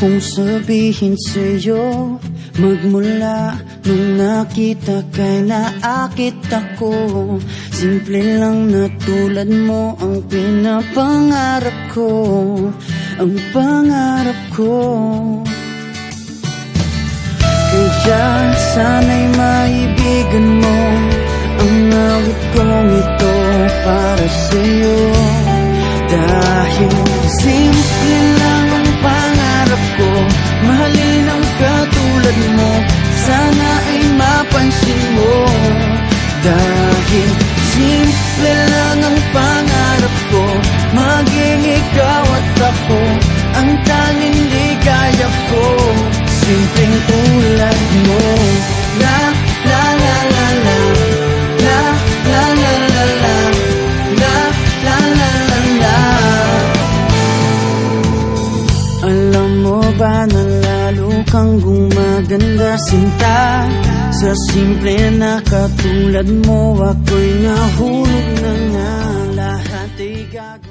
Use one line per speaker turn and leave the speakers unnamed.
kong sabihin sa'yo, magmula nung nakita kay naakit ako. Simple lang na tulad mo ang pinapangarap ko, ang pangarap ko. Kaya sana'y maibigan mo ang awit kong ito para sa'yo. Dahil simple lang ang pangarap ko, mahalin ang katulad mo, sana ay mapansin mo. Dahil simple lang ang pangarap ko, maging ikaw at ako ang tanging ligaya ko. Simpleng tulad mo. La la la la la, la la la la la, la la la la la. Alam mo ba na lalo kang gumaganda, sinta, sa simple na katulad mo. Ako'y nahulog na nga, lahat ay gagawin.